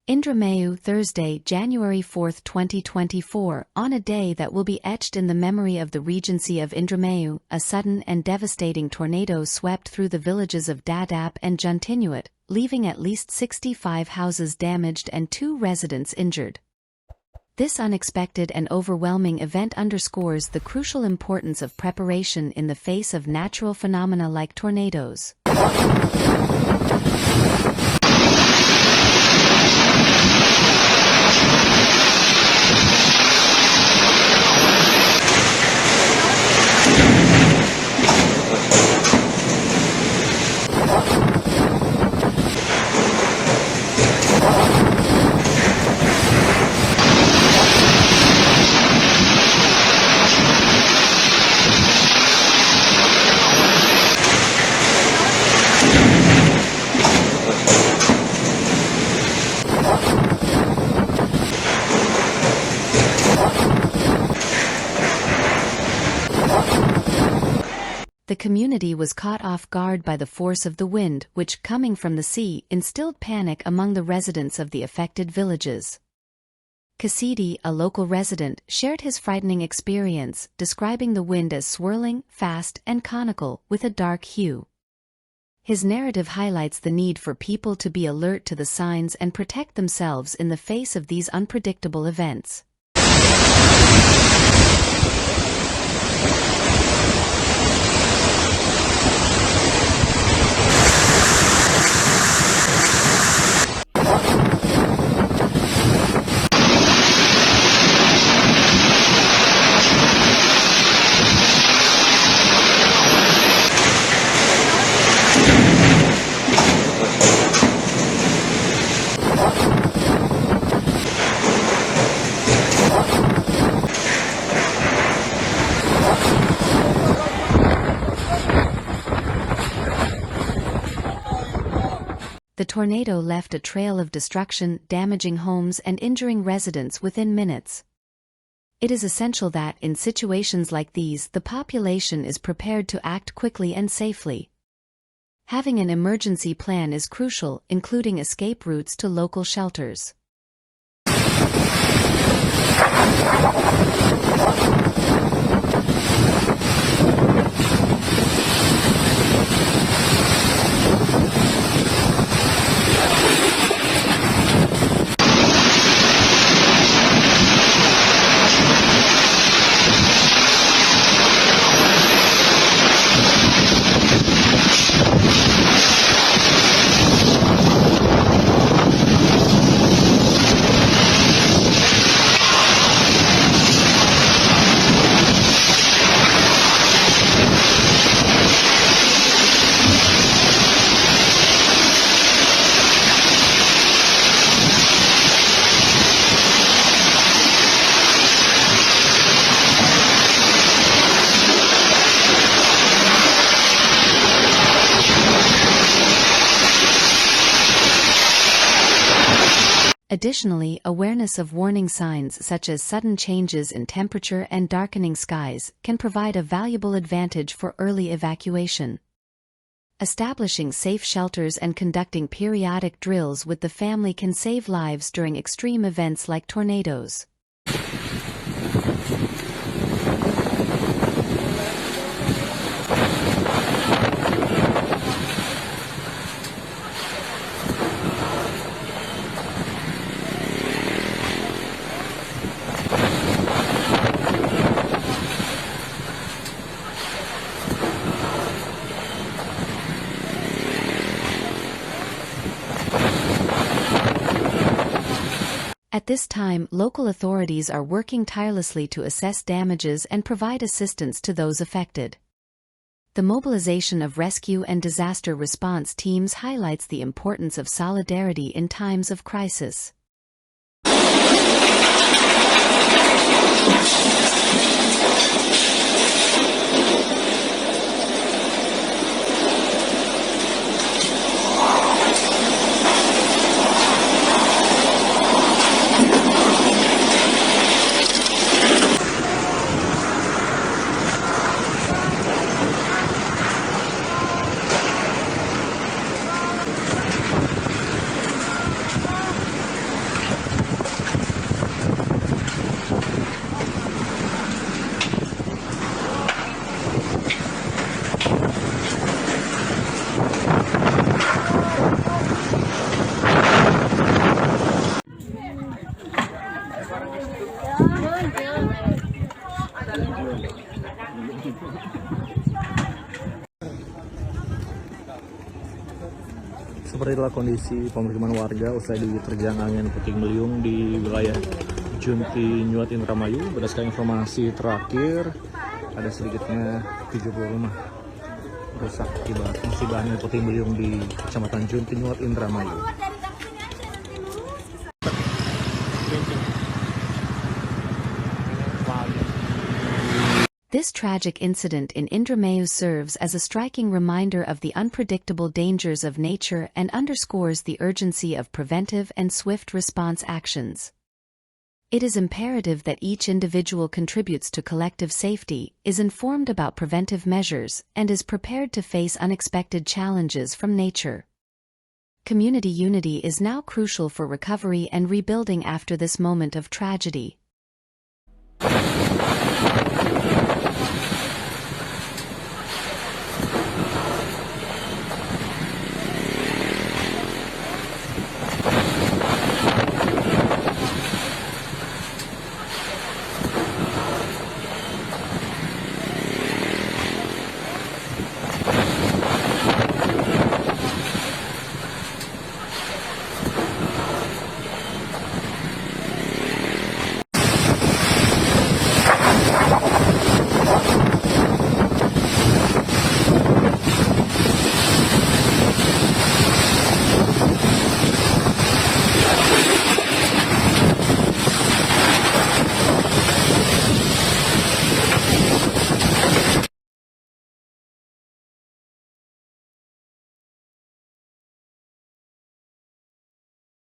Indramayu, Thursday, January 4, 2024, on a day that will be etched in the memory of the Regency of Indramayu, a sudden and devastating tornado swept through the villages of Dadap and Juntinyuat, leaving at least 65 houses damaged and 2 residents injured. This unexpected and overwhelming event underscores the crucial importance of preparation in the face of natural phenomena like tornadoes. The community was caught off guard by the force of the wind, which, coming from the sea, instilled panic among the residents of the affected villages. Kasidi, a local resident, shared his frightening experience, describing the wind as swirling, fast, and conical, with a dark hue. His narrative highlights the need for people to be alert to the signs and protect themselves in the face of these unpredictable events. The tornado left a trail of destruction, damaging homes and injuring residents within minutes. It is essential that, in situations like these, the population is prepared to act quickly and safely. Having an emergency plan is crucial, including escape routes to local shelters. Additionally, awareness of warning signs such as sudden changes in temperature and darkening skies can provide a valuable advantage for early evacuation. Establishing safe shelters and conducting periodic drills with the family can save lives during extreme events like tornadoes. At this time, local authorities are working tirelessly to assess damages and provide assistance to those affected. The mobilization of rescue and disaster response teams highlights the importance of solidarity in times of crisis. Seperti itulah kondisi pemukiman warga usai diterjang angin puting beliung di wilayah Juntinyuat Indramayu. Berdasarkan informasi terakhir, ada sedikitnya 70 rumah rusak akibat musibah angin puting beliung di Kecamatan Juntinyuat Indramayu. This tragic incident in Indramayu serves as a striking reminder of the unpredictable dangers of nature and underscores the urgency of preventive and swift response actions. It is imperative that each individual contributes to collective safety, is informed about preventive measures, and is prepared to face unexpected challenges from nature. Community unity is now crucial for recovery and rebuilding after this moment of tragedy.